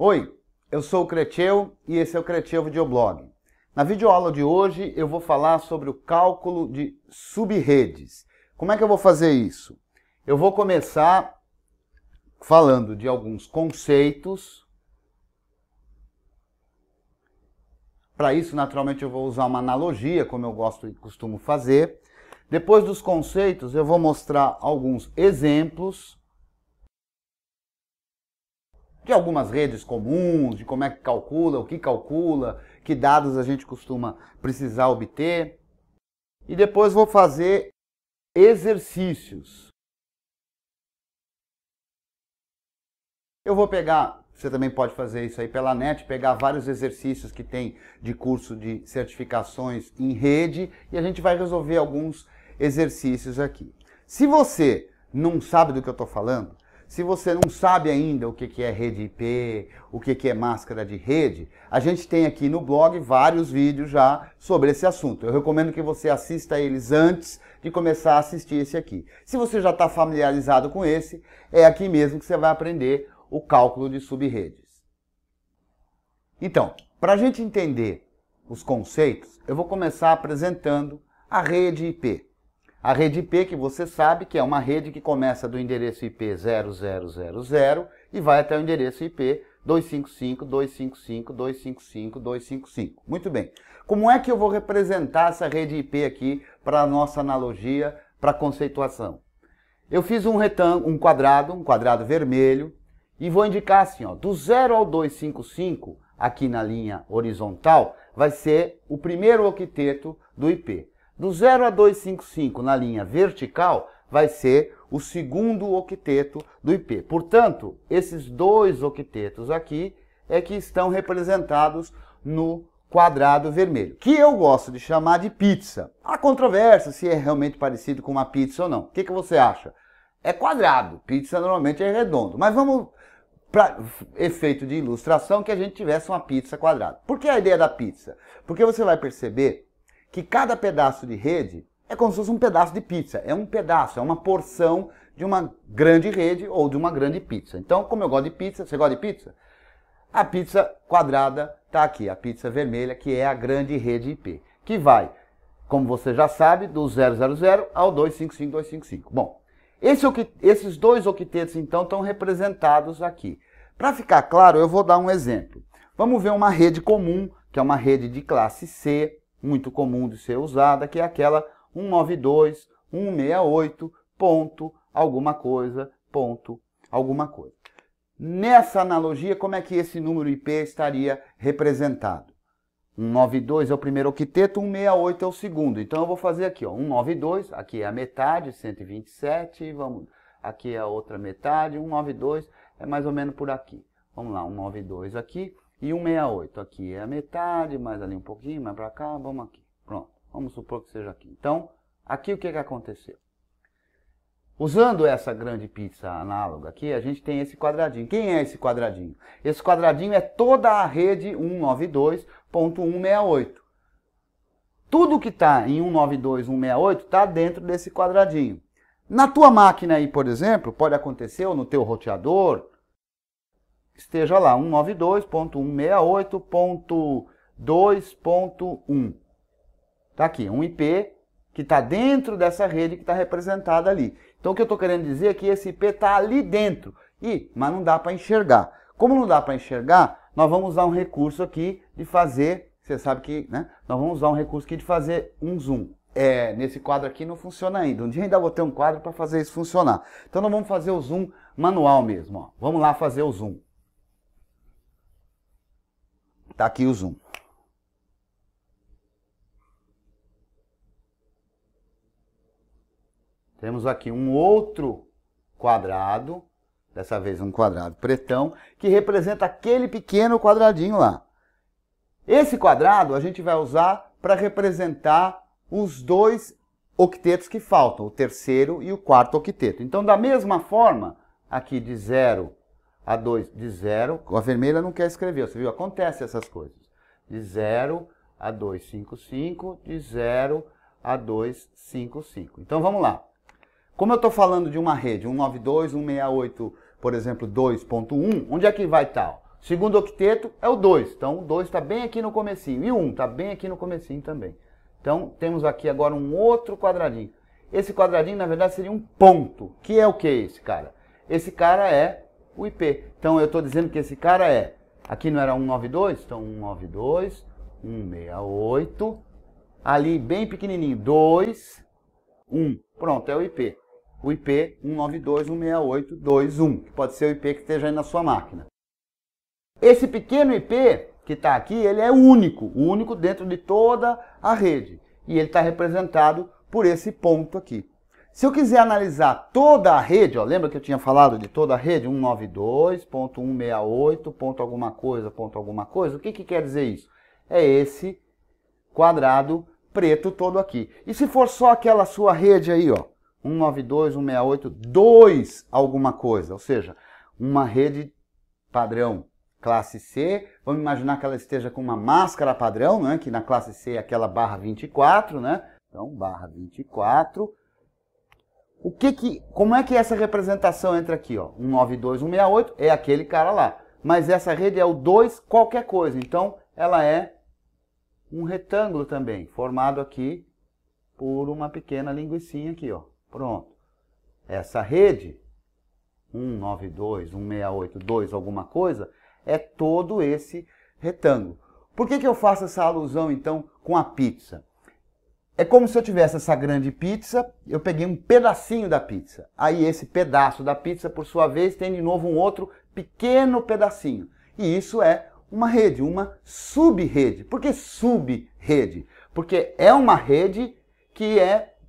Oi, eu sou o Creteu e esse é o Creteu Videoblog. Na videoaula de hoje eu vou falar sobre o cálculo de subrredes. Como é que eu vou fazer isso? Eu vou começar falando de alguns conceitos. Para isso, naturalmente, eu vou usar uma analogia, como eu gosto e costumo fazer. Depois dos conceitos, eu vou mostrar alguns exemplos de algumas redes comuns, de como é que calcula, o que dados a gente costuma precisar obter. E depois vou fazer exercícios. Eu vou pegar, você também pode fazer isso aí pela net, pegar vários exercícios que tem de curso de certificações em rede e a gente vai resolver alguns exercícios aqui. Se você não sabe do que eu estou falando, se você não sabe ainda o que é rede IP, o que é máscara de rede, a gente tem aqui no blog vários vídeos já sobre esse assunto. Eu recomendo que você assista eles antes de começar a assistir esse aqui. Se você já está familiarizado com esse, é aqui mesmo que você vai aprender o cálculo de subrredes. Então, para a gente entender os conceitos, eu vou começar apresentando a rede IP. A rede IP, que você sabe que é uma rede que começa do endereço IP 0000 e vai até o endereço IP 255.255.255.255. Muito bem. Como é que eu vou representar essa rede IP aqui para a nossa analogia, para a conceituação? Eu fiz um quadrado vermelho, e vou indicar assim, ó, do 0 ao 255, aqui na linha horizontal, vai ser o primeiro octeto do IP. Do 0 a 255 na linha vertical vai ser o segundo octeto do IP. Portanto, esses dois octetos aqui é que estão representados no quadrado vermelho, que eu gosto de chamar de pizza. Há controvérsia se é realmente parecido com uma pizza ou não. O que você acha? É quadrado, pizza normalmente é redondo. Mas vamos, para efeito de ilustração, que a gente tivesse uma pizza quadrada. Por que a ideia da pizza? Porque você vai perceber que cada pedaço de rede é como se fosse um pedaço de pizza. É um pedaço, é uma porção de uma grande rede ou de uma grande pizza. Então, como eu gosto de pizza, você gosta de pizza? A pizza quadrada está aqui, a pizza vermelha, que é a grande rede IP, que vai, como você já sabe, do 000 ao 255.255. Bom, esses dois octetos, então, estão representados aqui. Para ficar claro, eu vou dar um exemplo. Vamos ver uma rede comum, que é uma rede de classe C, muito comum de ser usada, que é aquela 192.168, ponto, alguma coisa, ponto, alguma coisa. Nessa analogia, como é que esse número IP estaria representado? 192 é o primeiro octeto, 168 é o segundo. Então eu vou fazer aqui, ó, 192, aqui é a metade, 127, vamos, aqui é a outra metade, 192 é mais ou menos por aqui. Vamos lá, 192 aqui. E 168, aqui é a metade, mais ali um pouquinho, mais para cá, vamos aqui. Pronto, vamos supor que seja aqui. Então, aqui o que aconteceu? Usando essa grande pizza análoga aqui, a gente tem esse quadradinho. Quem é esse quadradinho? Esse quadradinho é toda a rede 192.168. Tudo que está em 192.168 está dentro desse quadradinho. Na tua máquina aí, por exemplo, pode acontecer, ou no teu roteador, esteja lá, 192.168.2.1. Está aqui, um IP que está dentro dessa rede que está representada ali. Então, o que eu estou querendo dizer é que esse IP está ali dentro, mas não dá para enxergar. Como não dá para enxergar, nós vamos usar um recurso aqui de fazer, você sabe que, né? Nós vamos usar um recurso aqui de fazer um zoom. Nesse quadro aqui não funciona ainda. Um dia ainda vou ter um quadro para fazer isso funcionar. Então, nós vamos fazer o zoom manual mesmo. Ó. Vamos lá fazer o zoom. Está aqui o zoom. Temos aqui um outro quadrado, dessa vez um quadrado pretão, que representa aquele pequeno quadradinho lá. Esse quadrado a gente vai usar para representar os dois octetos que faltam, o terceiro e o quarto octeto. Então, da mesma forma, aqui de 0 a 2, de 0, a vermelha não quer escrever, você viu? Acontece essas coisas. De 0 a 255, de 0 a 255. Então, vamos lá. Como eu estou falando de uma rede, 192, 168, por exemplo, 2.1, onde é que vai estar? Segundo octeto é o 2. Então o 2 está bem aqui no comecinho. E o 1 está bem aqui no comecinho também. Então temos aqui agora um outro quadradinho. Esse quadradinho, na verdade, seria um ponto. Que é o que esse cara? Esse cara é o IP. Então eu estou dizendo que esse cara é... Aqui não era 192? Então 192, 168. Ali bem pequenininho, 2, 1. Pronto, é o IP. O IP 192.168.2.1, que pode ser o IP que esteja aí na sua máquina. Esse pequeno IP que está aqui, ele é o único dentro de toda a rede. E ele está representado por esse ponto aqui. Se eu quiser analisar toda a rede, ó, lembra que eu tinha falado de toda a rede? 192.168, ponto alguma coisa, o que quer dizer isso? É esse quadrado preto todo aqui. E se for só aquela sua rede aí, ó, 192.168.2 alguma coisa, ou seja, uma rede padrão classe C, vamos imaginar que ela esteja com uma máscara padrão, né, que na classe C é aquela barra 24, né? Então, barra 24. Como é que essa representação entra aqui, ó? 192.168 é aquele cara lá. Mas essa rede é o 2 qualquer coisa. Então, ela é um retângulo também, formado aqui por uma pequena linguicinha aqui, ó. Pronto. Essa rede, 192.168.2 alguma coisa, é todo esse retângulo. Por que eu faço essa alusão, então, com a pizza? É como se eu tivesse essa grande pizza, eu peguei um pedacinho da pizza. Aí esse pedaço da pizza, por sua vez, tem de novo um outro pequeno pedacinho. E isso é uma rede, uma sub-rede. Por que sub-rede? Porque é uma rede que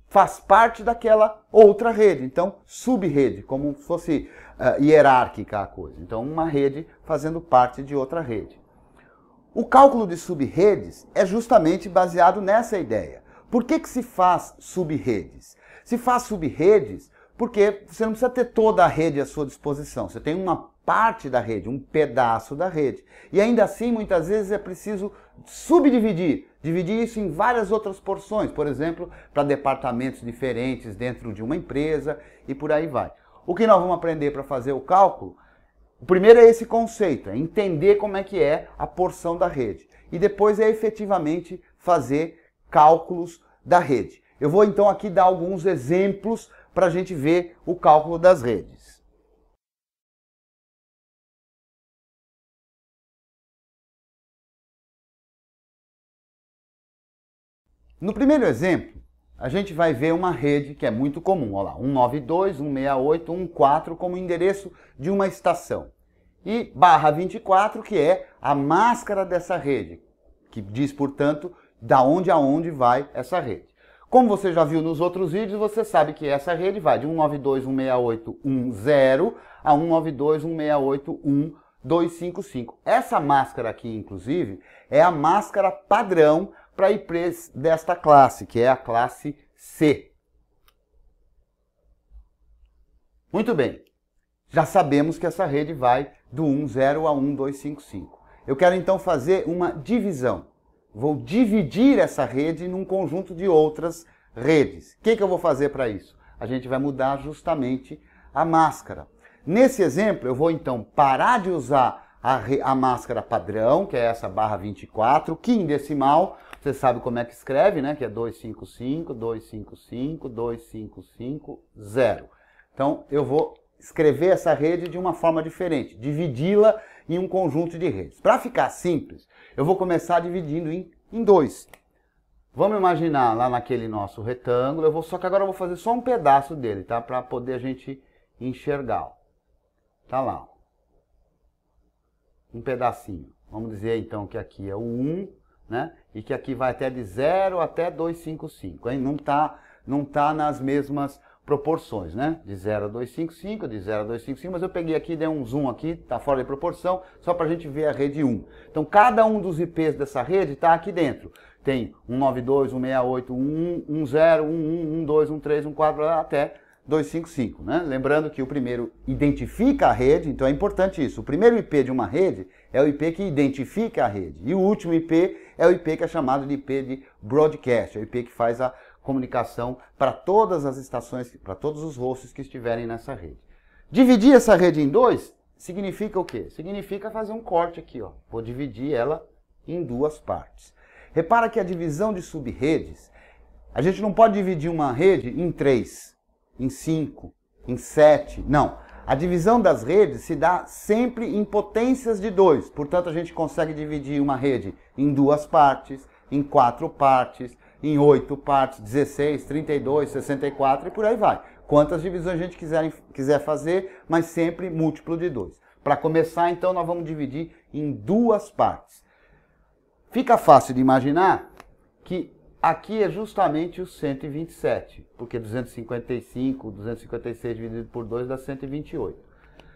faz parte daquela outra rede. Então, sub-rede, como se fosse hierárquica a coisa. Então, uma rede fazendo parte de outra rede. O cálculo de sub-redes é justamente baseado nessa ideia. Por que se faz sub-redes? Se faz sub-redes porque você não precisa ter toda a rede à sua disposição. Você tem uma parte da rede, um pedaço da rede. E ainda assim, muitas vezes é preciso subdividir. Dividir isso em várias outras porções. Por exemplo, para departamentos diferentes dentro de uma empresa e por aí vai. O que nós vamos aprender para fazer o cálculo? O primeiro é esse conceito, é entender como é que é a porção da rede. E depois é efetivamente fazer cálculos da rede. Eu vou então aqui dar alguns exemplos para a gente ver o cálculo das redes. No primeiro exemplo, a gente vai ver uma rede que é muito comum. Olha lá, 192.168.1.4 como endereço de uma estação. E barra 24, que é a máscara dessa rede, que diz, portanto, da onde aonde vai essa rede. Como você já viu nos outros vídeos, você sabe que essa rede vai de 192.168.1.0 a 192.168.1.255. Essa máscara aqui, inclusive, é a máscara padrão para IPs desta classe, que é a classe C. Muito bem. Já sabemos que essa rede vai do 1.0 a 1.255. Eu quero então fazer uma divisão. Vou dividir essa rede num conjunto de outras redes. O que eu vou fazer para isso? A gente vai mudar justamente a máscara. Nesse exemplo, eu vou então parar de usar a máscara padrão, que é essa barra 24, que em decimal, você sabe como é que escreve, né? Que é 255, 255, 255, 0. Então, eu vou escrever essa rede de uma forma diferente, dividi-la em um conjunto de redes. Para ficar simples, eu vou começar dividindo em 2. Vamos imaginar lá naquele nosso retângulo, só que agora eu vou fazer só um pedaço dele, tá? Para poder a gente enxergar. Tá lá. Um pedacinho. Vamos dizer então que aqui é o 1, né? E que aqui vai até de 0 até 255. Hein? Não tá nas mesmas proporções, né? De 0 a 255, de 0 a 255, mas eu peguei aqui, dei um zoom aqui, tá fora de proporção, só para a gente ver a rede 1. Então, cada um dos IPs dessa rede está aqui dentro. Tem 192, 168, 110, 11, 12, 13, 14, até 255, né? Lembrando que o primeiro identifica a rede, então é importante isso. O primeiro IP de uma rede é o IP que identifica a rede. E o último IP é o IP que é chamado de IP de broadcast, é o IP que faz a comunicação para todas as estações, para todos os hosts que estiverem nessa rede. Dividir essa rede em 2 significa o quê? Significa fazer um corte aqui, ó. Vou dividir ela em duas partes. Repara que a divisão de sub-redes, a gente não pode dividir uma rede em 3, em 5, em 7, não. A divisão das redes se dá sempre em potências de 2. Portanto, a gente consegue dividir uma rede em duas partes, em 4 partes, em 8 partes, 16, 32, 64 e por aí vai. Quantas divisões a gente quiser fazer, mas sempre múltiplo de 2. Para começar, então, nós vamos dividir em duas partes. Fica fácil de imaginar que aqui é justamente o 127, porque 255, 256 dividido por 2 dá 128.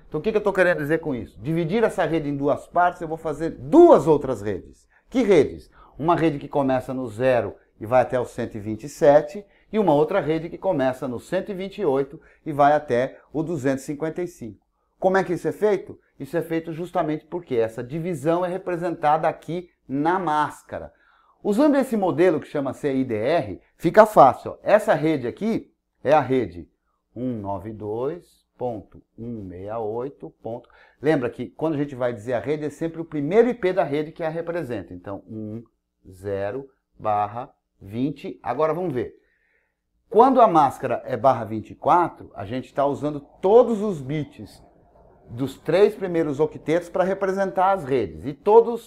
Então o que eu estou querendo dizer com isso? Dividir essa rede em duas partes, eu vou fazer duas outras redes. Que redes? Uma rede que começa no 0 e vai até o 127, e uma outra rede que começa no 128 e vai até o 255. Como é que isso é feito? Isso é feito justamente porque essa divisão é representada aqui na máscara. Usando esse modelo que chama CIDR, fica fácil. Ó. Essa rede aqui é a rede 192.168. Lembra que quando a gente vai dizer a rede, é sempre o primeiro IP da rede que a representa. Então, 10/20. Agora vamos ver. Quando a máscara é /24, a gente está usando todos os bits dos 3 primeiros octetos para representar as redes. E todo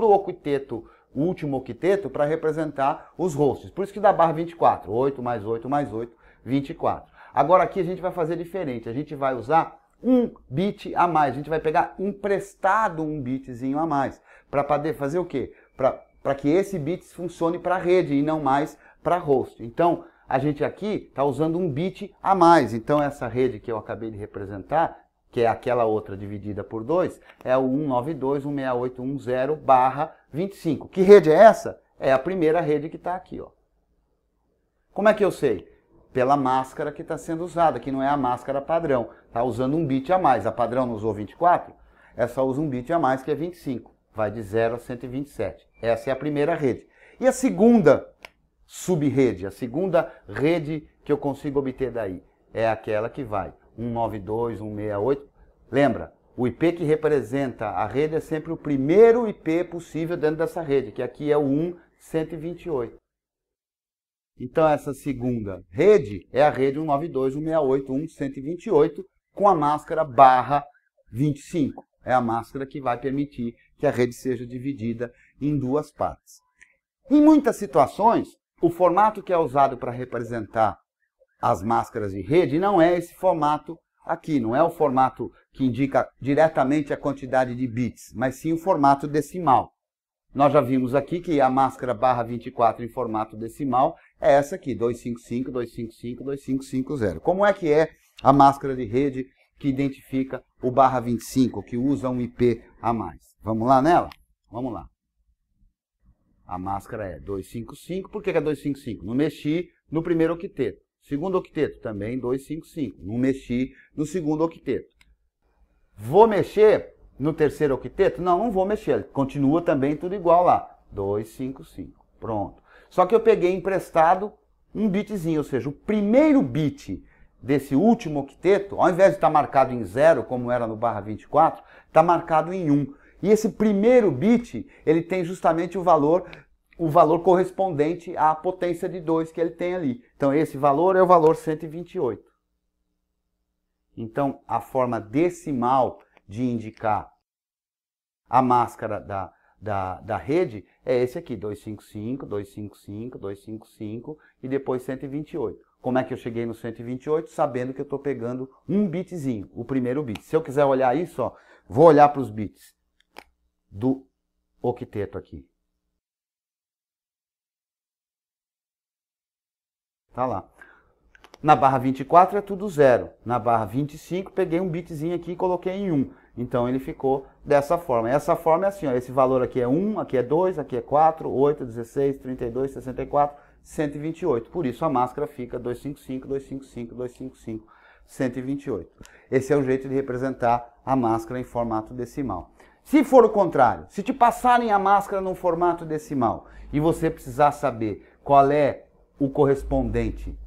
o octeto, o último octeto, para representar os hosts. Por isso que dá /24. 8 mais 8 mais 8, 24. Agora aqui a gente vai fazer diferente. A gente vai usar um bit a mais. A gente vai pegar emprestado um bitzinho a mais. Para poder fazer o quê? Para que esse bit funcione para a rede e não mais para host. Então, a gente aqui está usando um bit a mais. Então, essa rede que eu acabei de representar, que é aquela outra dividida por 2, é o 192.168.10/25. Que rede é essa? É a primeira rede que está aqui, ó. Como é que eu sei? Pela máscara que está sendo usada, que não é a máscara padrão. Está usando um bit a mais. A padrão não usou 24, essa usa um bit a mais, que é 25. Vai de 0 a 127. Essa é a primeira rede. E a segunda sub-rede, a segunda rede que eu consigo obter daí, é aquela que vai 192.168. Lembra, o IP que representa a rede é sempre o primeiro IP possível dentro dessa rede, que aqui é o 128. Então essa segunda rede é a rede 192.168.128 com a máscara /25. É a máscara que vai permitir que a rede seja dividida em duas partes. Em muitas situações, o formato que é usado para representar as máscaras de rede não é esse formato aqui, não é o formato que indica diretamente a quantidade de bits, mas sim o formato decimal. Nós já vimos aqui que a máscara /24 em formato decimal é essa aqui, 255, 255, 2550. Como é que é a máscara de rede que identifica o /25, que usa um IP a mais? Vamos lá nela? Vamos lá. A máscara é 255, por que é 255? Não mexi no primeiro octeto. Segundo octeto, também 255. Não mexi no segundo octeto. Vou mexer no terceiro octeto? Não, não vou mexer. Continua também tudo igual lá. 255. Pronto. Só que eu peguei emprestado um bitzinho, ou seja, o primeiro bit desse último octeto, ao invés de estar marcado em 0, como era no /24, está marcado em 1. E esse primeiro bit, ele tem justamente o valor correspondente à potência de 2 que ele tem ali. Então, esse valor é o valor 128. Então, a forma decimal de indicar a máscara da rede é esse aqui, 255, 255, 255 e depois 128. Como é que eu cheguei no 128? Sabendo que eu estou pegando um bitzinho, o primeiro bit. Se eu quiser olhar isso, ó, vou olhar para os bits do octeto aqui. Tá lá. Na /24 é tudo 0. Na /25 peguei um bitzinho aqui e coloquei em 1. Então ele ficou dessa forma. Essa forma é assim, ó, esse valor aqui é 1, aqui é 2, aqui é 4, 8, 16, 32, 64, 128. Por isso a máscara fica 255, 255, 255, 128. Esse é o jeito de representar a máscara em formato decimal. Se for o contrário, se te passarem a máscara num formato decimal e você precisar saber qual é o correspondente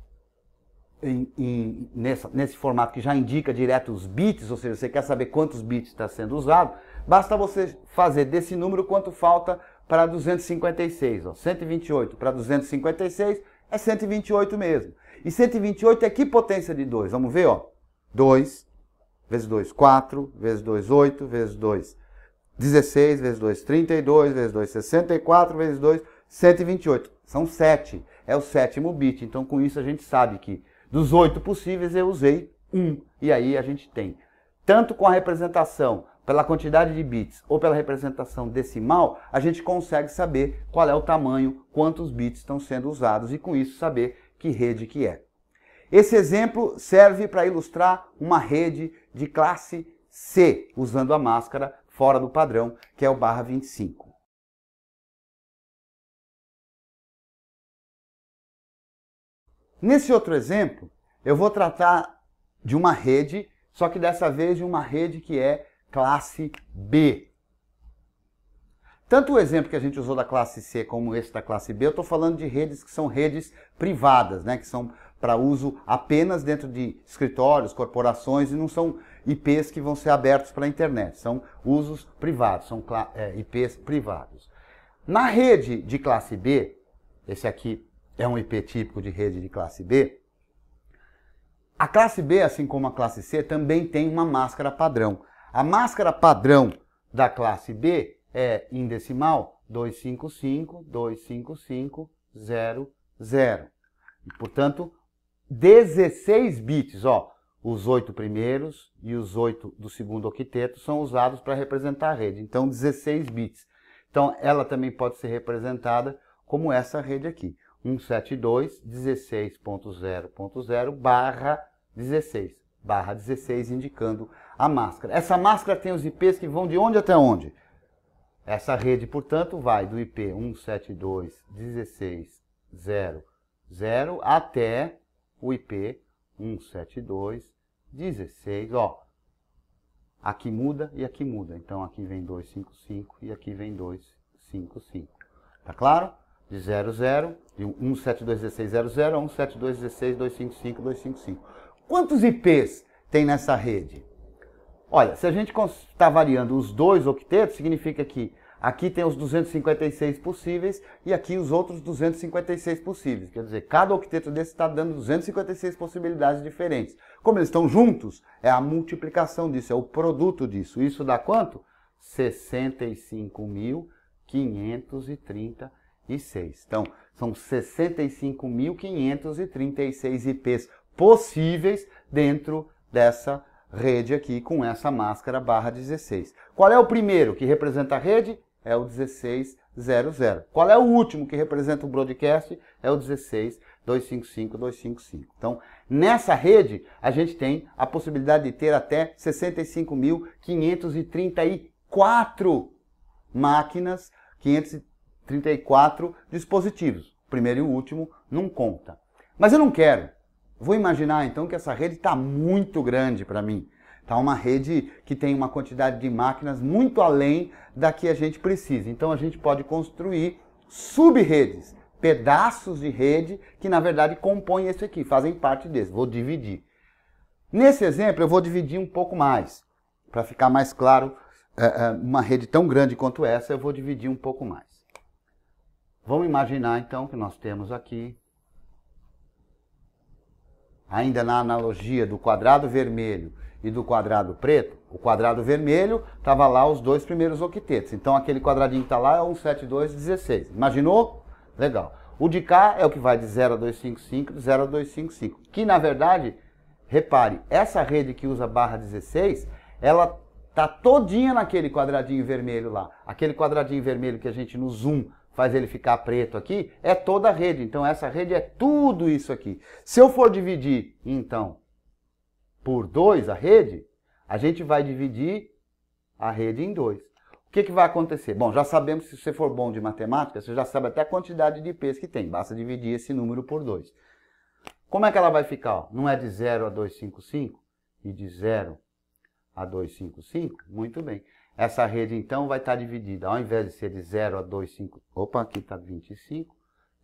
nesse formato que já indica direto os bits, ou seja, você quer saber quantos bits está sendo usado, basta você fazer desse número quanto falta para 256. Ó. 128 para 256 é 128 mesmo. E 128 é que potência de 2? Vamos ver, ó. 2 vezes 2, 4, vezes 2, 8, vezes 2, 16, vezes 2, 32, vezes 2, 64, vezes 2, 128. São 7. É o sétimo bit. Então, com isso, a gente sabe que dos 8 possíveis, eu usei 1. E aí a gente tem, tanto com a representação pela quantidade de bits ou pela representação decimal, a gente consegue saber qual é o tamanho, quantos bits estão sendo usados e com isso saber que rede que é. Esse exemplo serve para ilustrar uma rede de classe C, usando a máscara fora do padrão, que é o barra 25. Nesse outro exemplo, eu vou tratar de uma rede, só que dessa vez de uma rede que é classe B. Tanto o exemplo que a gente usou da classe C como esse da classe B, eu estou falando de redes que são redes privadas, né, que são para uso apenas dentro de escritórios, corporações, e não são IPs que vão ser abertos para a internet, são usos privados, são IPs privados. Na rede de classe B, esse aqui é um IP típico de rede de classe B, a classe B, assim como a classe C, também tem uma máscara padrão. A máscara padrão da classe B é, em decimal, 255.255.0.0. E, portanto, 16 bits, ó, os 8 primeiros e os 8 do segundo octeto são usados para representar a rede. Então, 16 bits. Então, ela também pode ser representada como essa rede aqui. 172.16.0.0 barra 16. Barra 16 indicando a máscara. Essa máscara tem os IPs que vão de onde até onde? Essa rede, portanto, vai do IP 172.16.0.0 até o IP 172.16. Ó, aqui muda e aqui muda. Então, aqui vem 255 e aqui vem 255. Tá claro? De 00, de 172.16.0.0 a 172.16.255.255. Quantos IPs tem nessa rede? Olha, se a gente está variando os dois octetos, significa que aqui tem os 256 possíveis e aqui os outros 256 possíveis. Quer dizer, cada octeto desse está dando 256 possibilidades diferentes. Como eles estão juntos, é a multiplicação disso, é o produto disso. Isso dá quanto? 65.536. Então, são 65.536 IPs possíveis dentro dessa rede aqui com essa máscara barra 16. Qual é o primeiro que representa a rede? É o 16.00. Qual é o último que representa o broadcast? É o 16.255.255. Então, nessa rede, a gente tem a possibilidade de ter até 65.534 máquinas, 534 dispositivos. O primeiro e o último não conta. Mas eu não quero. Vou imaginar então que essa rede está muito grande para mim. Está uma rede que tem uma quantidade de máquinas muito além da que a gente precisa. Então a gente pode construir sub-redes, pedaços de rede que na verdade compõem esse aqui, fazem parte desse. Vou dividir. Nesse exemplo eu vou dividir um pouco mais. Para ficar mais claro, uma rede tão grande quanto essa eu vou dividir um pouco mais. Vamos imaginar então que nós temos aqui, ainda na analogia do quadrado vermelho e do quadrado preto, o quadrado vermelho estava lá os dois primeiros octetos. Então aquele quadradinho que está lá é 172.16. Imaginou? Legal. O de cá é o que vai de 0 a 255, de 0 a 255. Que na verdade, repare, essa rede que usa barra 16, ela está todinha naquele quadradinho vermelho lá. Aquele quadradinho vermelho que a gente no zoom faz ele ficar preto aqui, é toda a rede. Então essa rede é tudo isso aqui. Se eu for dividir, então, por 2 a rede, a gente vai dividir a rede em 2. O que vai acontecer? Bom, já sabemos que se você for bom de matemática, você já sabe até a quantidade de IPs que tem. Basta dividir esse número por 2. Como é que ela vai ficar? Ó, não é de 0 a 255 e de 0 a 255? Muito bem. Essa rede, então, vai estar dividida, ao invés de ser de 0 a 255, opa, aqui está 25,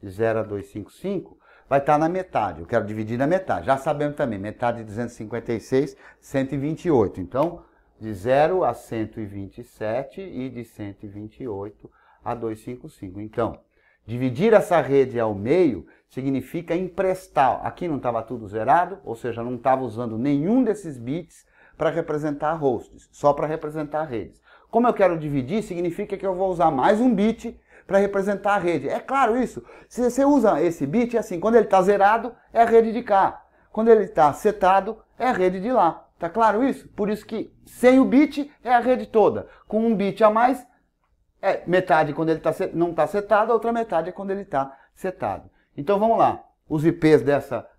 de 0 a 255, vai estar na metade. Eu quero dividir na metade. Já sabemos também, metade de 256, 128. Então, de 0 a 127 e de 128 a 255. Então, dividir essa rede ao meio significa emprestar. Aqui não estava tudo zerado, ou seja, não estava usando nenhum desses bits para representar hosts, só para representar redes. Como eu quero dividir, significa que eu vou usar mais um bit para representar a rede. É claro isso. Se você usa esse bit, é assim, quando ele está zerado, é a rede de cá. Quando ele está setado, é a rede de lá. Tá claro isso? Por isso que sem o bit é a rede toda. Com um bit a mais, é metade quando ele não está setado, a outra metade é quando ele está setado. Então vamos lá. Os IPs dessa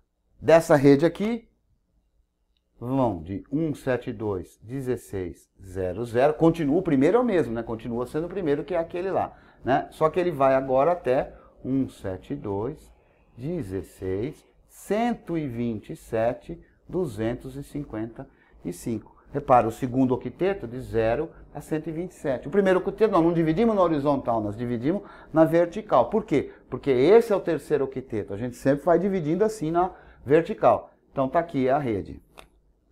rede aqui vão de 172.16.00. Continua, o primeiro é o mesmo, né? Continua sendo o primeiro, que é aquele lá, né? Só que ele vai agora até 172.16.127.255. Repara, o segundo octeto de 0 a 127. O primeiro octeto nós não dividimos na horizontal, nós dividimos na vertical. Por quê? Porque esse é o terceiro octeto. A gente sempre vai dividindo assim na vertical. Então tá aqui a rede.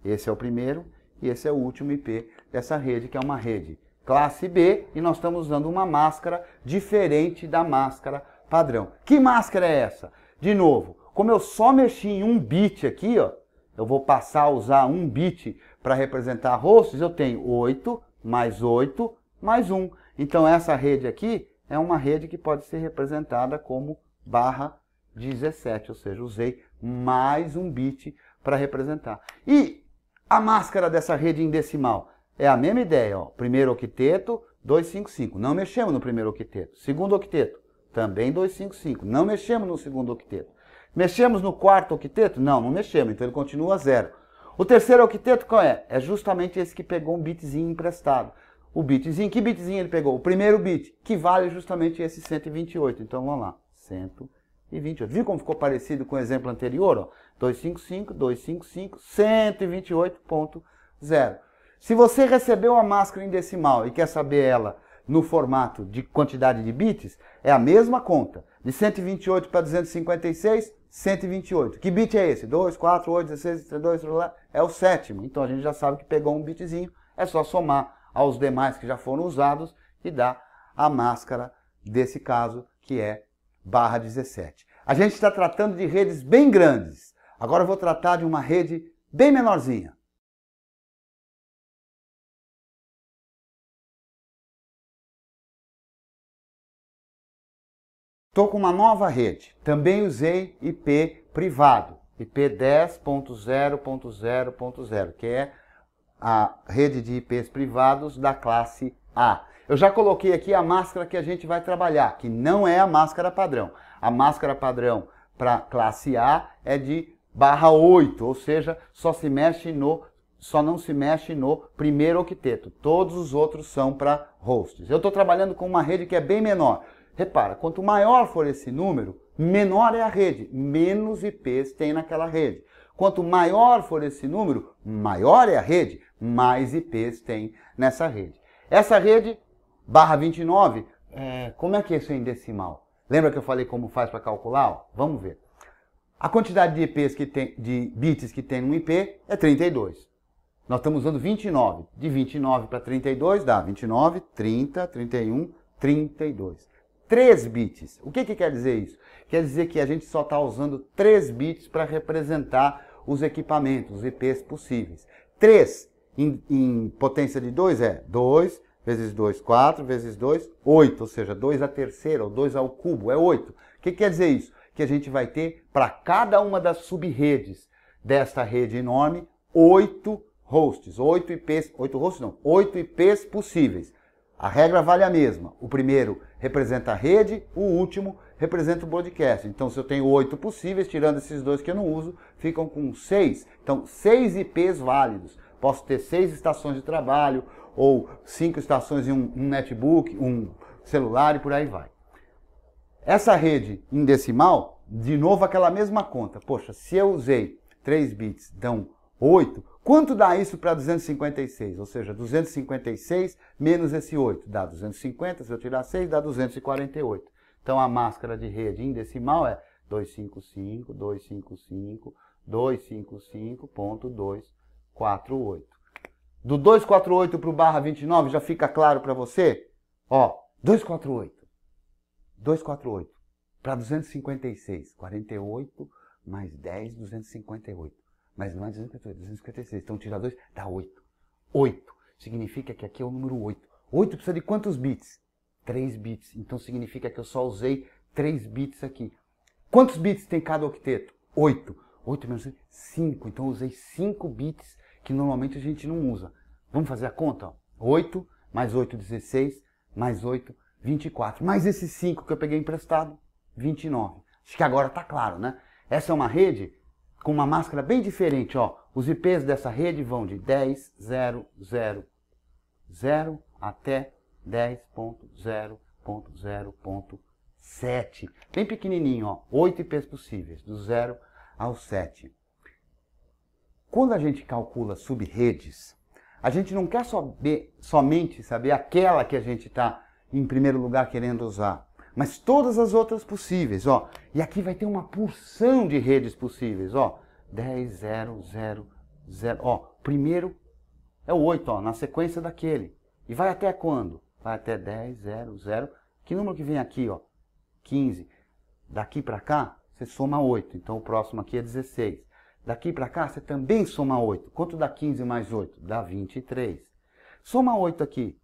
Esse é o primeiro e esse é o último IP dessa rede, que é uma rede classe B, e nós estamos usando uma máscara diferente da máscara padrão. Que máscara é essa? De novo, como eu só mexi em um bit aqui, ó, eu vou passar a usar um bit para representar hosts, eu tenho 8 mais 8 mais 1. Então essa rede aqui é uma rede que pode ser representada como /17, ou seja, usei mais um bit para representar. E a máscara dessa rede em decimal é a mesma ideia, ó. Primeiro octeto, 255. Não mexemos no primeiro octeto. Segundo octeto, também 255. Não mexemos no segundo octeto. Mexemos no quarto octeto? Não, não mexemos. Então ele continua 0. O terceiro octeto qual é? É justamente esse que pegou um bitzinho emprestado. O bitzinho, que bitzinho ele pegou? O primeiro bit, que vale justamente esse 128. Então vamos lá. 128. Viu como ficou parecido com o exemplo anterior? Ó? 255, 255, 128.0. Se você recebeu a máscara em decimal e quer saber ela no formato de quantidade de bits, é a mesma conta. De 128 para 256, 128. Que bit é esse? 2, 4, 8, 16, 32, é o sétimo. Então a gente já sabe que pegou um bitzinho, é só somar aos demais que já foram usados e dá a máscara desse caso, que é /17. A gente está tratando de redes bem grandes. Agora eu vou tratar de uma rede bem menorzinha. Estou com uma nova rede. Também usei IP privado, IP 10.0.0.0, que é a rede de IPs privados da classe A. Eu já coloquei aqui a máscara que a gente vai trabalhar, que não é a máscara padrão. A máscara padrão para classe A é de /8, ou seja, só não se mexe no primeiro octeto. Todos os outros são para hosts. Eu estou trabalhando com uma rede que é bem menor. Repara, quanto maior for esse número, menor é a rede, menos IPs tem naquela rede. Quanto maior for esse número, maior é a rede, mais IPs tem nessa rede. Essa rede, /29, como é que é isso em decimal? Lembra que eu falei como faz para calcular? Ó, vamos ver. A quantidade de IPs que tem, de bits que tem no IP é 32. Nós estamos usando 29. De 29 para 32 dá 29, 30, 31, 32. 3 bits. O que quer dizer isso? Quer dizer que a gente só está usando 3 bits para representar os equipamentos, os IPs possíveis. 3 em potência de 2 é 2 vezes 2, 4 vezes 2, 8. Ou seja, 2 à terceira, ou 2 ao cubo, é 8. O que quer dizer isso? Que a gente vai ter para cada uma das sub-redes desta rede enorme 8 hosts, 8 IPs, 8 hosts não, 8 IPs possíveis. A regra vale a mesma. O primeiro representa a rede, o último representa o broadcast. Então, se eu tenho 8 possíveis, tirando esses 2 que eu não uso, ficam com 6. Então, 6 IPs válidos. Posso ter 6 estações de trabalho, ou 5 estações em um netbook, um celular e por aí vai. Essa rede em decimal, de novo aquela mesma conta. Poxa, se eu usei 3 bits, dão 8, quanto dá isso para 256? Ou seja, 256 menos esse 8 dá 250, se eu tirar 6 dá 248. Então a máscara de rede em decimal é 255.248. Do 248 para o barra 29 já fica claro para você? Ó, 248 para 256, 48 mais 10, 258. Mas não é 258, 256. Então tira 2, dá 8. 8 significa que aqui é o número 8. 8 precisa de quantos bits? 3 bits. Então significa que eu só usei 3 bits aqui. Quantos bits tem cada octeto? 8. 8 menos 5. Então eu usei 5 bits que normalmente a gente não usa. Vamos fazer a conta? 8 mais 8, 16, mais 8, 24. Mais esses 5 que eu peguei emprestado, 29. Acho que agora está claro, né? Essa é uma rede com uma máscara bem diferente, ó. Os IPs dessa rede vão de 10.0.0.0 até 10.0.0.7. Bem pequenininho, ó. 8 IPs possíveis, do 0 ao 7. Quando a gente calcula subredes, a gente não quer somente saber aquela que a gente está em primeiro lugar querendo usar, mas todas as outras possíveis, ó. E aqui vai ter uma porção de redes possíveis, ó. 10, 0, 0, 0, ó. Primeiro é o 8, ó, na sequência daquele. E vai até quando? Vai até 10, 0, 0. Que número que vem aqui, ó? 15. Daqui para cá, você soma 8. Então o próximo aqui é 16. Daqui para cá, você também soma 8. Quanto dá 15 mais 8? Dá 23. Soma 8 aqui.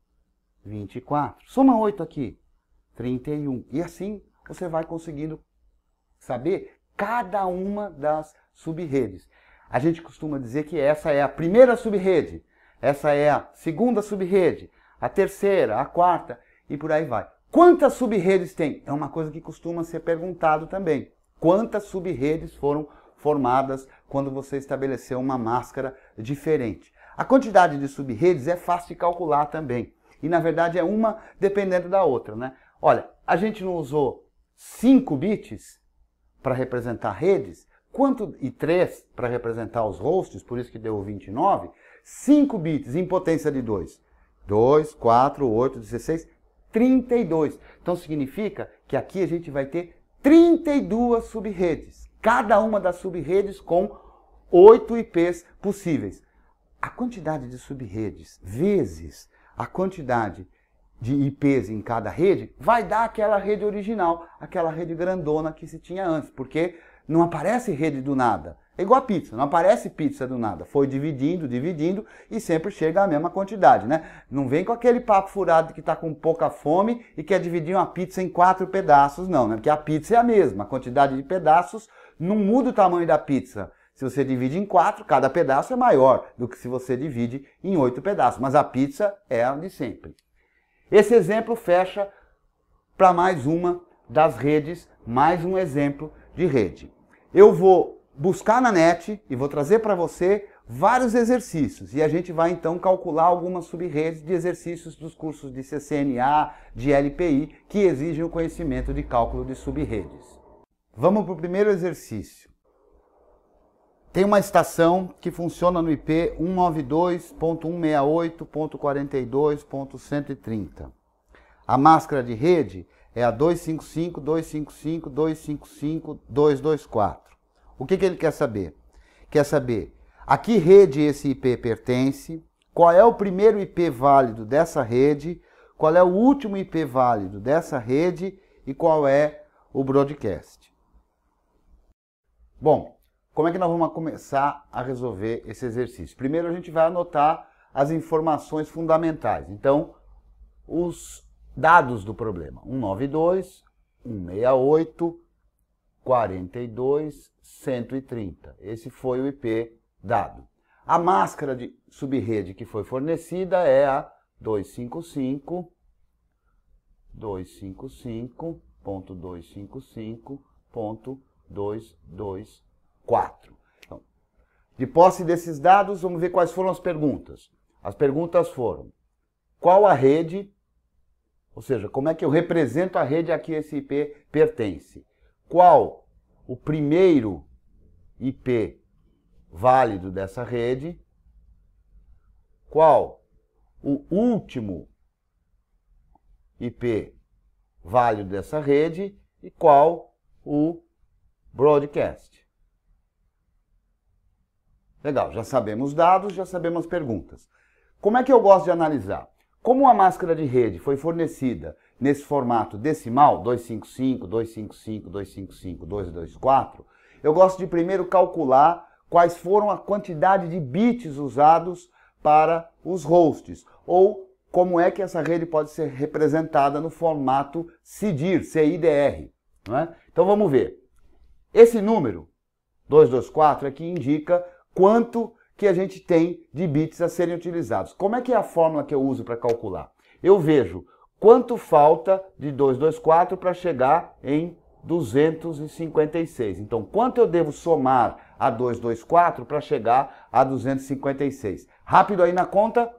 24. Soma 8 aqui. 31. E assim você vai conseguindo saber cada uma das subrredes. A gente costuma dizer que essa é a primeira subrede, essa é a segunda subrede, a terceira, a quarta e por aí vai. Quantas subredes tem? É uma coisa que costuma ser perguntado também. Quantas subredes foram formadas quando você estabeleceu uma máscara diferente? A quantidade de subredes é fácil de calcular também. E na verdade é uma dependendo da outra, né? Olha, a gente não usou 5 bits para representar redes, e 3 para representar os hosts, por isso que deu 29, 5 bits em potência de 2. 2, 4, 8, 16, 32. Então significa que aqui a gente vai ter 32 subredes. Cada uma das subredes com 8 IPs possíveis. A quantidade de subredes vezes a quantidade de IPs em cada rede vai dar aquela rede original, aquela rede grandona que se tinha antes, porque não aparece rede do nada. É igual a pizza, não aparece pizza do nada. Foi dividindo, dividindo e sempre chega a mesma quantidade, né? Não vem com aquele papo furado que está com pouca fome e quer dividir uma pizza em 4 pedaços, não, né? Porque a pizza é a mesma, a quantidade de pedaços não muda o tamanho da pizza. Se você divide em 4, cada pedaço é maior do que se você divide em 8 pedaços, mas a pizza é a de sempre. Esse exemplo fecha para mais uma das redes, mais um exemplo de rede. Eu vou buscar na net e vou trazer para você vários exercícios e a gente vai então calcular algumas subredes de exercícios dos cursos de CCNA, de LPI, que exigem o conhecimento de cálculo de subredes. Vamos para o primeiro exercício. Tem uma estação que funciona no IP 192.168.42.130. A máscara de rede é a 255.255.255.224. O que ele quer saber? Quer saber a que rede esse IP pertence, qual é o primeiro IP válido dessa rede, qual é o último IP válido dessa rede e qual é o broadcast. Bom, como é que nós vamos começar a resolver esse exercício? Primeiro a gente vai anotar as informações fundamentais. Então, os dados do problema. 192.168.42.130. Esse foi o IP dado. A máscara de subrede que foi fornecida é a 255.255.255.224. Então, de posse desses dados, vamos ver quais foram as perguntas. As perguntas foram: qual a rede, ou seja, como é que eu represento a rede a que esse IP pertence? Qual o primeiro IP válido dessa rede? Qual o último IP válido dessa rede? E qual o broadcast. Legal, já sabemos os dados, já sabemos as perguntas. Como é que eu gosto de analisar? Como a máscara de rede foi fornecida nesse formato decimal, 255, 255, 255, 224, eu gosto de primeiro calcular quais foram a quantidade de bits usados para os hosts, ou como é que essa rede pode ser representada no formato CIDR, CIDR. Não é? Então vamos ver. Esse número, 224, aqui indica quanto que a gente tem de bits a serem utilizados. Como é que é a fórmula que eu uso para calcular? Eu vejo quanto falta de 224 para chegar em 256. Então, quanto eu devo somar a 224 para chegar a 256? Rápido aí na conta,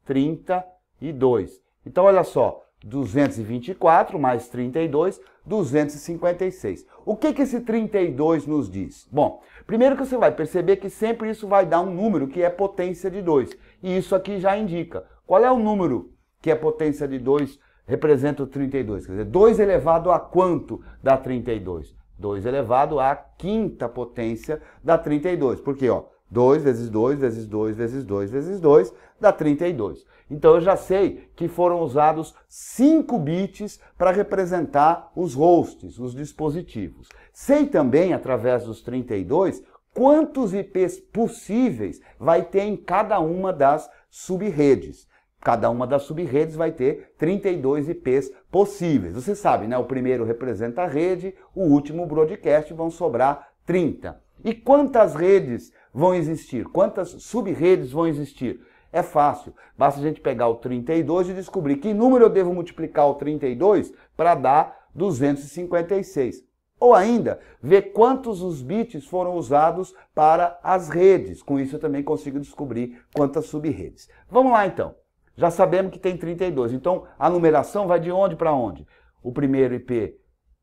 32. Então, olha só, 224 mais 32, 256. O que esse 32 nos diz? Bom, primeiro que você vai perceber que sempre isso vai dar um número que é potência de 2. E isso aqui já indica. Qual é o número que é potência de 2 representa o 32? Quer dizer, 2 elevado a quanto dá 32? 2 elevado à quinta potência dá 32. Porque, ó, 2 vezes 2 vezes 2 vezes 2 vezes 2 dá 32. Então eu já sei que foram usados 5 bits para representar os hosts, os dispositivos. Sei também, através dos 32, quantos IPs possíveis vai ter em cada uma das subredes. Cada uma das subredes vai ter 32 IPs possíveis. Você sabe, né? O primeiro representa a rede, o último o broadcast, vão sobrar 30. E quantas redes vão existir? Quantas subredes vão existir? É fácil, basta a gente pegar o 32 e descobrir que número eu devo multiplicar o 32 para dar 256. Ou ainda, ver quantos os bits foram usados para as redes. Com isso eu também consigo descobrir quantas subredes. Vamos lá então. Já sabemos que tem 32. Então a numeração vai de onde para onde? O primeiro IP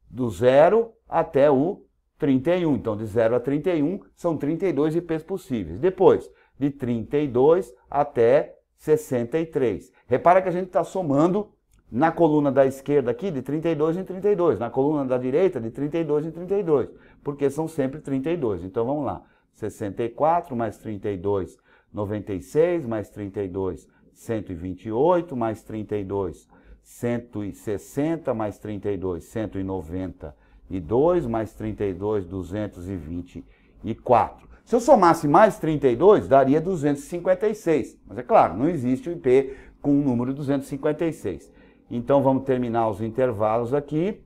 do 0 até o 31. Então de 0 a 31 são 32 IPs possíveis. Depois, de 32 até 63. Repara que a gente está somando na coluna da esquerda aqui de 32 em 32, na coluna da direita de 32 em 32, porque são sempre 32. Então vamos lá, 64 mais 32, 96 mais 32, 128 mais 32, 160 mais 32, 192 mais 32, 224. Se eu somasse mais 32, daria 256. Mas é claro, não existe o IP com o número 256. Então vamos terminar os intervalos aqui.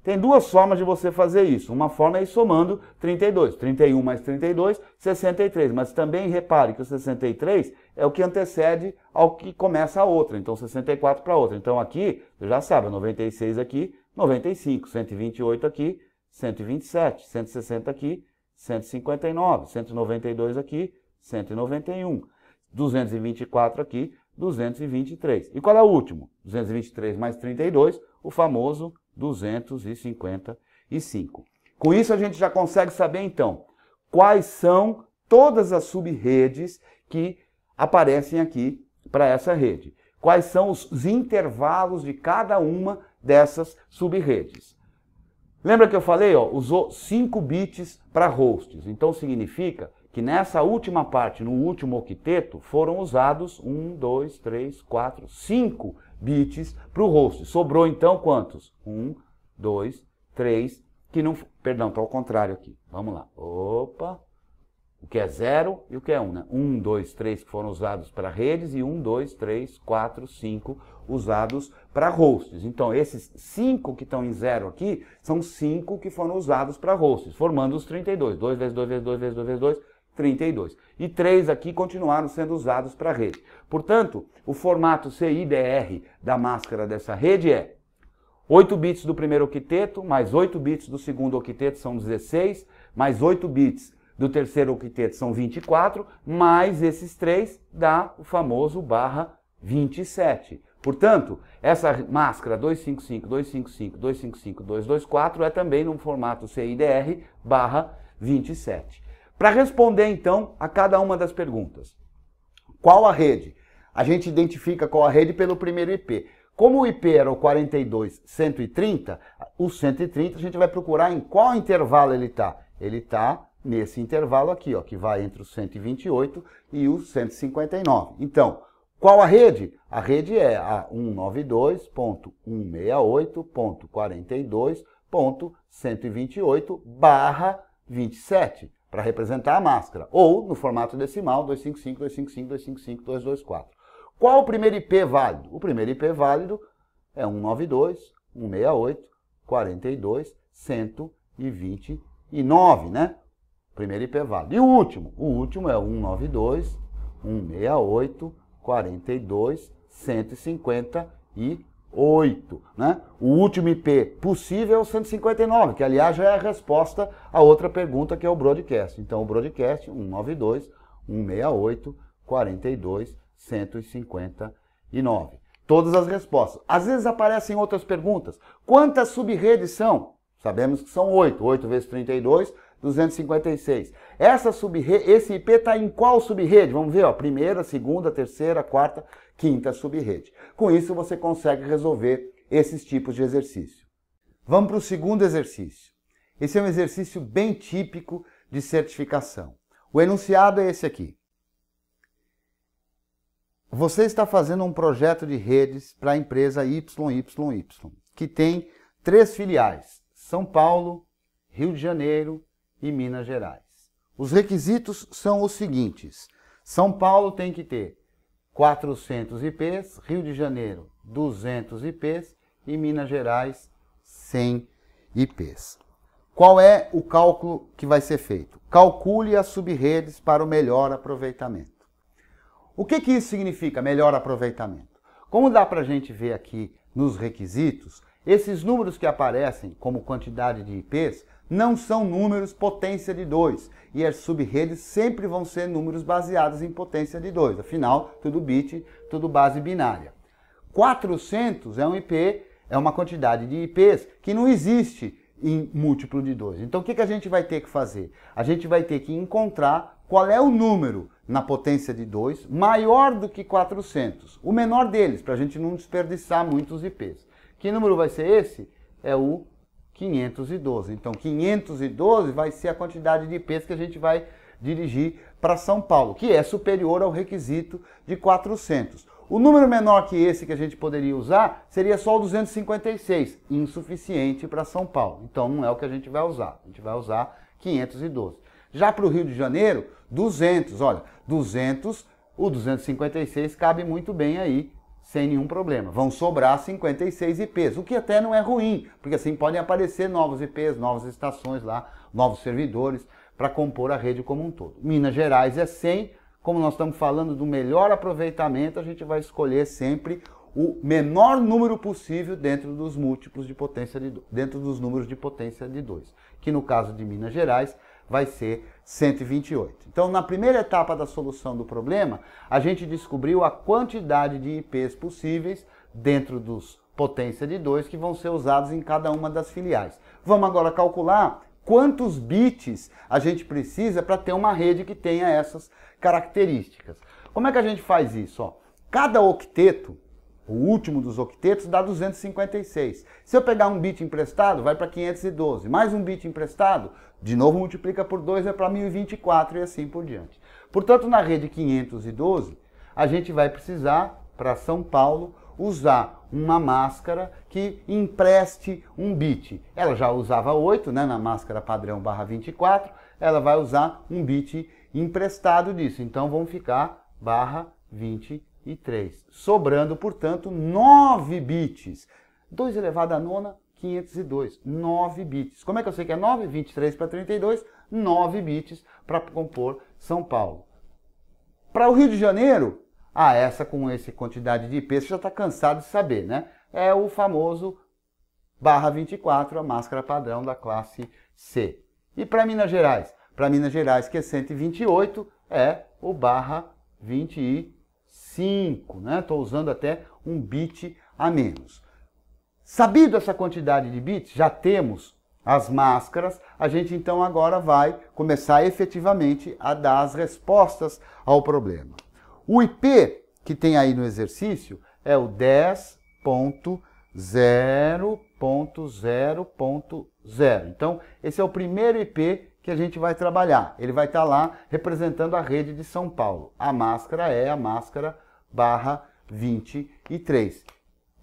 Tem duas formas de você fazer isso. Uma forma é ir somando 32. 31 mais 32, 63. Mas também repare que o 63 é o que antecede ao que começa a outra. Então 64 para a outra. Então aqui, você já sabe, 96 aqui, 95. 128 aqui, 127. 160 aqui, 159, 192 aqui, 191, 224 aqui, 223. E qual é o último? 223 mais 32, o famoso 255. Com isso a gente já consegue saber então quais são todas as subredes que aparecem aqui para essa rede. Quais são os intervalos de cada uma dessas subredes. Lembra que eu falei, ó, usou 5 bits para hosts. Então significa que nessa última parte, no último octeto, foram usados 1, 2, 3, 4, 5 bits para o host. Sobrou então quantos? 1, 2, 3, que não... Perdão, está ao contrário aqui. Vamos lá. Opa! O que é 0 e o que é 1, né? 1, 2, 3 que foram usados para redes e 1, 2, 3, 4, 5 usados para hosts. Então, esses 5 que estão em 0 aqui, são 5 que foram usados para hosts, formando os 32. 2 vezes 2 vezes 2 vezes 2 vezes 2, 32. E 3 aqui continuaram sendo usados para rede. Portanto, o formato CIDR da máscara dessa rede é 8 bits do primeiro octeto, mais 8 bits do segundo octeto são 16, mais 8 bits do terceiro octeto são 24, mais esses 3 dá o famoso barra 27. Portanto, essa máscara 255, 255, 255, 224 é também no formato CIDR barra 27. Para responder então a cada uma das perguntas. Qual a rede? A gente identifica qual a rede pelo primeiro IP. Como o IP era o 42.130, o 130 a gente vai procurar em qual intervalo ele está. Ele está nesse intervalo aqui, ó, que vai entre o 128 e o 159. Então, qual a rede? A rede é a 192.168.42.128/27, para representar a máscara. Ou, no formato decimal, 255, 255, 255, 224. Qual o primeiro IP válido? O primeiro IP válido é 192.168.42.129, né? Primeiro IP válido. E o último? O último é 192.168.42.158, né? O último IP possível é o 159, que aliás já é a resposta a outra pergunta que é o broadcast. Então o broadcast 192.168.42.159. Todas as respostas. Às vezes aparecem outras perguntas. Quantas sub-redes são? Sabemos que são 8. 8 vezes 32, 256. Esse IP está em qual sub-rede? Vamos ver, ó, primeira, segunda, terceira, quarta, quinta sub-rede. Com isso você consegue resolver esses tipos de exercício. Vamos para o segundo exercício. Esse é um exercício bem típico de certificação. O enunciado é esse aqui. Você está fazendo um projeto de redes para a empresa YYY, que tem 3 filiais: São Paulo, Rio de Janeiro e Minas Gerais. Os requisitos são os seguintes: São Paulo tem que ter 400 IPs, Rio de Janeiro 200 IPs e Minas Gerais 100 IPs. Qual é o cálculo que vai ser feito? Calcule as sub-redes para o melhor aproveitamento. O que isso significa, melhor aproveitamento? Como dá para a gente ver aqui nos requisitos, esses números que aparecem como quantidade de IPs não são números potência de 2. E as sub-redes sempre vão ser números baseados em potência de 2. Afinal, tudo bit, tudo base binária. 400 é um IP, é uma quantidade de IPs que não existe em múltiplo de 2. Então o que a gente vai ter que fazer? A gente vai ter que encontrar qual é o número na potência de 2 maior do que 400. O menor deles, para a gente não desperdiçar muitos IPs. Que número vai ser esse? É o 512. Então 512 vai ser a quantidade de IPs que a gente vai dirigir para São Paulo, que é superior ao requisito de 400. O número menor que esse que a gente poderia usar seria só o 256, insuficiente para São Paulo. Então não é o que a gente vai usar. A gente vai usar 512. Já para o Rio de Janeiro, 200. Olha, 200, o 256 cabe muito bem aí, sem nenhum problema. Vão sobrar 56 IPs, o que até não é ruim, porque assim podem aparecer novos IPs, novas estações lá, novos servidores para compor a rede como um todo. Minas Gerais é 100, como nós estamos falando do melhor aproveitamento, a gente vai escolher sempre o menor número possível dentro dos múltiplos de potência de 2, dentro dos números de potência de 2, que no caso de Minas Gerais vai ser 128. Então, na primeira etapa da solução do problema, a gente descobriu a quantidade de IPs possíveis dentro dos potência de 2 que vão ser usados em cada uma das filiais. Vamos agora calcular quantos bits a gente precisa para ter uma rede que tenha essas características. Como é que a gente faz isso? Ó, cada octeto, o último dos octetos, dá 256. Se eu pegar um bit emprestado, vai para 512. Mais um bit emprestado, de novo multiplica por 2, é para 1024 e assim por diante. Portanto, na rede 512, a gente vai precisar, para São Paulo, usar uma máscara que empreste um bit. Ela já usava 8, né, na máscara padrão /24, ela vai usar um bit emprestado disso. Então, vamos ficar /23. Sobrando, portanto, 9 bits. 2 elevado à nona, 502. 9 bits. Como é que eu sei que é 9? 23 para 32, 9 bits para compor São Paulo. Para o Rio de Janeiro, essa com essa quantidade de IPs, você já está cansado de saber, né? É o famoso /24, a máscara padrão da classe C. E para Minas Gerais? Para Minas Gerais, que é 128, é o /25, né? Estou usando até um bit a menos. Sabido essa quantidade de bits, já temos as máscaras, a gente então agora vai começar efetivamente a dar as respostas ao problema. O IP que tem aí no exercício é o 10.0.0.0. Então, esse é o primeiro IP que a gente vai trabalhar. Ele vai estar lá representando a rede de São Paulo. A máscara é a máscara /23.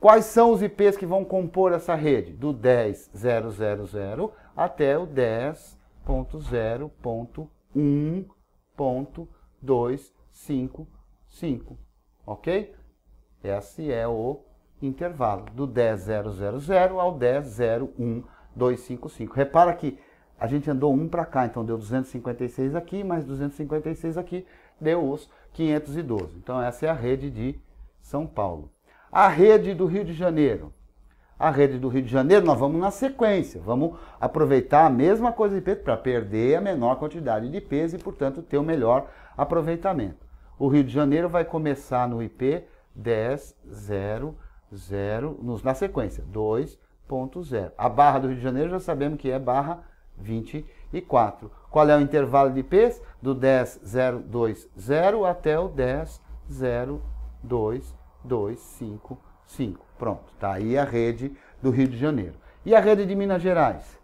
Quais são os IPs que vão compor essa rede? Do 10.0.0.0 até o 10.0.1.255, ok? Esse é o intervalo, do 10.0.0.0 ao 10.0.1.255. Repara que a gente andou 1 para cá, então deu 256 aqui, mais 256 aqui, deu os 512. Então essa é a rede de São Paulo. A rede do Rio de Janeiro. A rede do Rio de Janeiro, nós vamos na sequência. Vamos aproveitar a mesma coisa de IP para perder a menor quantidade de IPs e, portanto, ter o melhor aproveitamento. O Rio de Janeiro vai começar no IP 10.0.0, na sequência, 2.0. A barra do Rio de Janeiro já sabemos que é barra 24. Qual é o intervalo de IPs? Do 10.0.2.0 até o 10.0.2.255. Pronto, tá aí a rede do Rio de Janeiro. E a rede de Minas Gerais?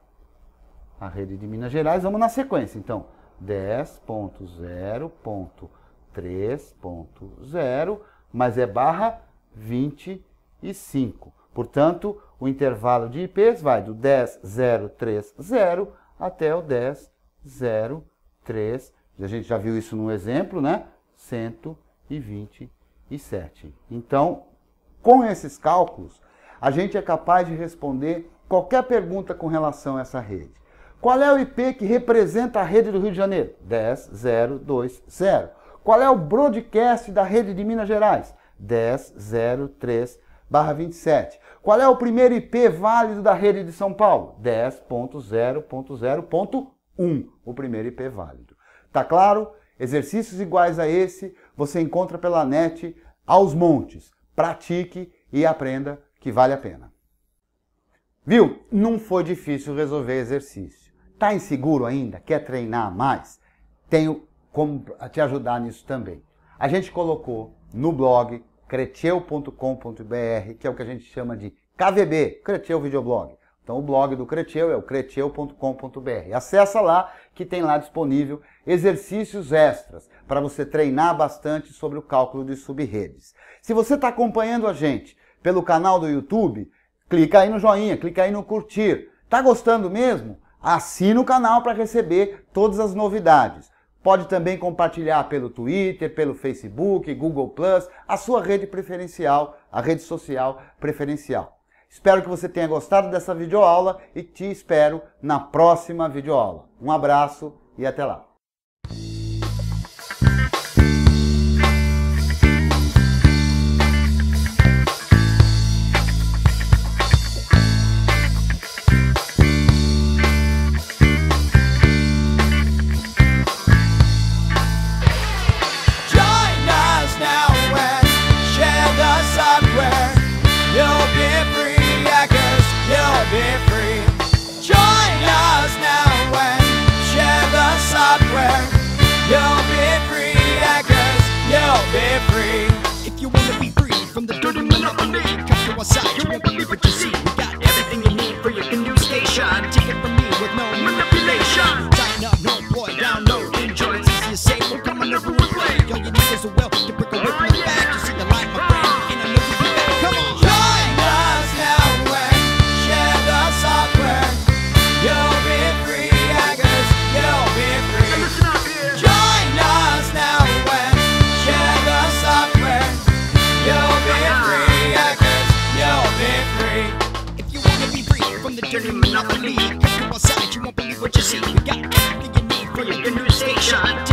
A rede de Minas Gerais, vamos na sequência. Então, 10.0.3.0, mas é barra 25. Portanto, o intervalo de IPs vai do 10.0.3.0 até o 10.0.3. A gente já viu isso no exemplo, né? 127. Então, com esses cálculos, a gente é capaz de responder qualquer pergunta com relação a essa rede. Qual é o IP que representa a rede do Rio de Janeiro? 10.0.2.0. Qual é o broadcast da rede de Minas Gerais? 10.0.3/27. Qual é o primeiro IP válido da rede de São Paulo? 10.0.0.1, o primeiro IP válido. Tá claro? Exercícios iguais a esse você encontra pela net aos montes. Pratique e aprenda que vale a pena. Viu? Não foi difícil resolver exercício. Tá inseguro ainda? Quer treinar mais? Tenho como te ajudar nisso também. A gente colocou no blog creteu.com.br, que é o que a gente chama de KVB, Creteu Videoblog. Então o blog do Creteu é o creteu.com.br. Acessa lá que tem lá disponível exercícios extras para você treinar bastante sobre o cálculo de subredes. Se você está acompanhando a gente pelo canal do YouTube, clica aí no joinha, clica aí no curtir. Tá gostando mesmo? Assina o canal para receber todas as novidades. Pode também compartilhar pelo Twitter, pelo Facebook, Google+, a sua rede preferencial, a rede social preferencial. Espero que você tenha gostado dessa videoaula e te espero na próxima videoaula. Um abraço e até lá! If you wanna be free from the dirty monopoly, come to our side, you won't believe what you see. We got everything you need for your new station. Take it from me with no manipulation. Sign up, no boy, download, enjoy. It's easy to say, we'll come on over and play. Yo, you need as well to break away from the back. You see the light, my friend, and I know you'll be back. Come on, join us now and share the software. You'll be free, hackers, you'll be free. Listen up here. Join us now and share the software. You'll be free, hackers, you'll be free. If you wanna be free from the dirty monopoly, come to our side, you won't believe what you see. We got everything you need for your new station.